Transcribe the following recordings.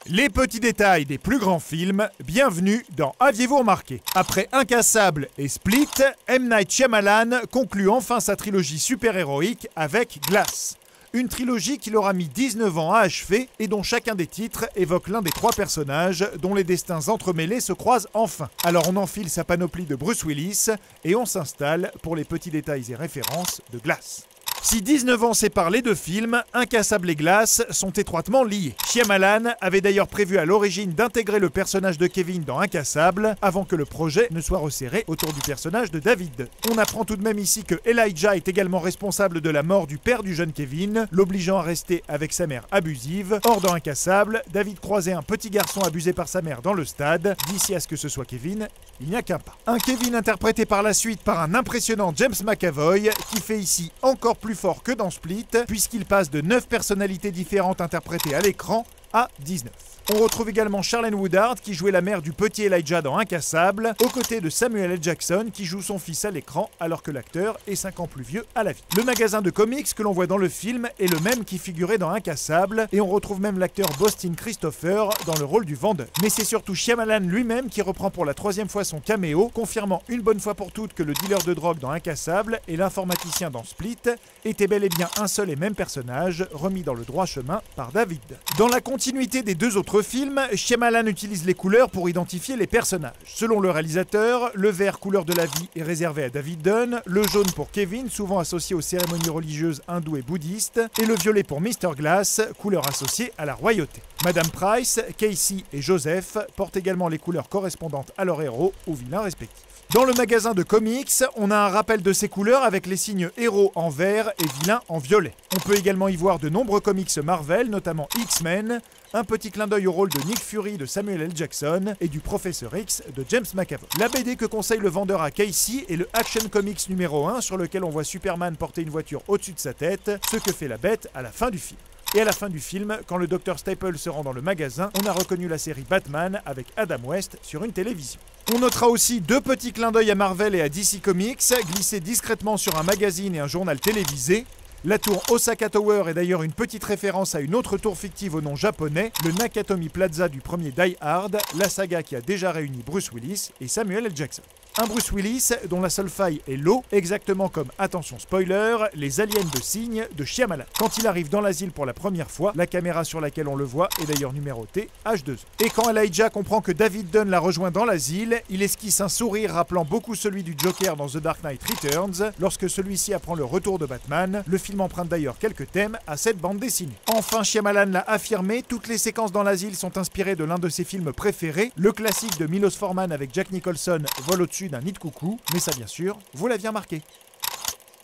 Les petits détails des plus grands films, bienvenue dans Aviez-vous remarqué? Après Incassable et Split, M. Night Shyamalan conclut enfin sa trilogie super-héroïque avec Glass. Une trilogie qu'il aura mis 19 ans à achever et dont chacun des titres évoque l'un des trois personnages dont les destins entremêlés se croisent enfin. Alors on enfile sa panoplie de Bruce Willis et on s'installe pour les petits détails et références de Glass. Si 19 ans séparent les deux films, Incassable et Glass sont étroitement liés. Shyamalan avait d'ailleurs prévu à l'origine d'intégrer le personnage de Kevin dans Incassable avant que le projet ne soit resserré autour du personnage de David. On apprend tout de même ici que Elijah est également responsable de la mort du père du jeune Kevin, l'obligeant à rester avec sa mère abusive. Or dans Incassable, David croisait un petit garçon abusé par sa mère dans le stade. D'ici à ce que ce soit Kevin, il n'y a qu'un pas. Un Kevin interprété par la suite par un impressionnant James McAvoy qui fait ici encore plus fort que dans Split, puisqu'il passe de 9 personnalités différentes interprétées à l'écran à 19. On retrouve également Charlene Woodard qui jouait la mère du petit Elijah dans Incassable, aux côtés de Samuel L. Jackson qui joue son fils à l'écran alors que l'acteur est 5 ans plus vieux à la vie. Le magasin de comics que l'on voit dans le film est le même qui figurait dans Incassable et on retrouve même l'acteur Boston Christopher dans le rôle du vendeur. Mais c'est surtout Shyamalan lui-même qui reprend pour la 3e fois son caméo, confirmant une bonne fois pour toutes que le dealer de drogue dans Incassable et l'informaticien dans Split étaient bel et bien un seul et même personnage, remis dans le droit chemin par David. Dans la continuité des deux autres films, Shyamalan utilise les couleurs pour identifier les personnages. Selon le réalisateur, le vert couleur de la vie est réservé à David Dunn, le jaune pour Kevin, souvent associé aux cérémonies religieuses hindoues et bouddhistes, et le violet pour Mr. Glass, couleur associée à la royauté. Madame Price, Casey et Joseph portent également les couleurs correspondantes à leurs héros ou vilains respectifs. Dans le magasin de comics, on a un rappel de ces couleurs avec les signes héros en vert et vilains en violet. On peut également y voir de nombreux comics Marvel, notamment X-Men, un petit clin d'œil au rôle de Nick Fury de Samuel L. Jackson et du Professeur X de James McAvoy. La BD que conseille le vendeur à Casey est le Action Comics numéro 1 sur lequel on voit Superman porter une voiture au-dessus de sa tête, ce que fait la bête à la fin du film. Et à la fin du film, quand le Dr Staple se rend dans le magasin, on a reconnu la série Batman avec Adam West sur une télévision. On notera aussi deux petits clins d'œil à Marvel et à DC Comics, glissés discrètement sur un magazine et un journal télévisé. La tour Osaka Tower est d'ailleurs une petite référence à une autre tour fictive au nom japonais, le Nakatomi Plaza du premier Die Hard, la saga qui a déjà réuni Bruce Willis et Samuel L. Jackson. Un Bruce Willis dont la seule faille est l'eau, exactement comme, attention spoiler, les aliens de cygne de Shyamalan. Quand il arrive dans l'asile pour la première fois, la caméra sur laquelle on le voit est d'ailleurs numérotée H2O. Et quand Elijah comprend que David Dunn l'a rejoint dans l'asile, il esquisse un sourire rappelant beaucoup celui du Joker dans The Dark Knight Returns, lorsque celui-ci apprend le retour de Batman. Le film emprunte d'ailleurs quelques thèmes à cette bande dessinée. Enfin, Shyamalan l'a affirmé, toutes les séquences dans l'asile sont inspirées de l'un de ses films préférés, le classique de Milos Forman avec Jack Nicholson, Vol au-dessus d'un nid de coucou, mais ça bien sûr, vous l'aviez remarqué.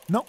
Non ?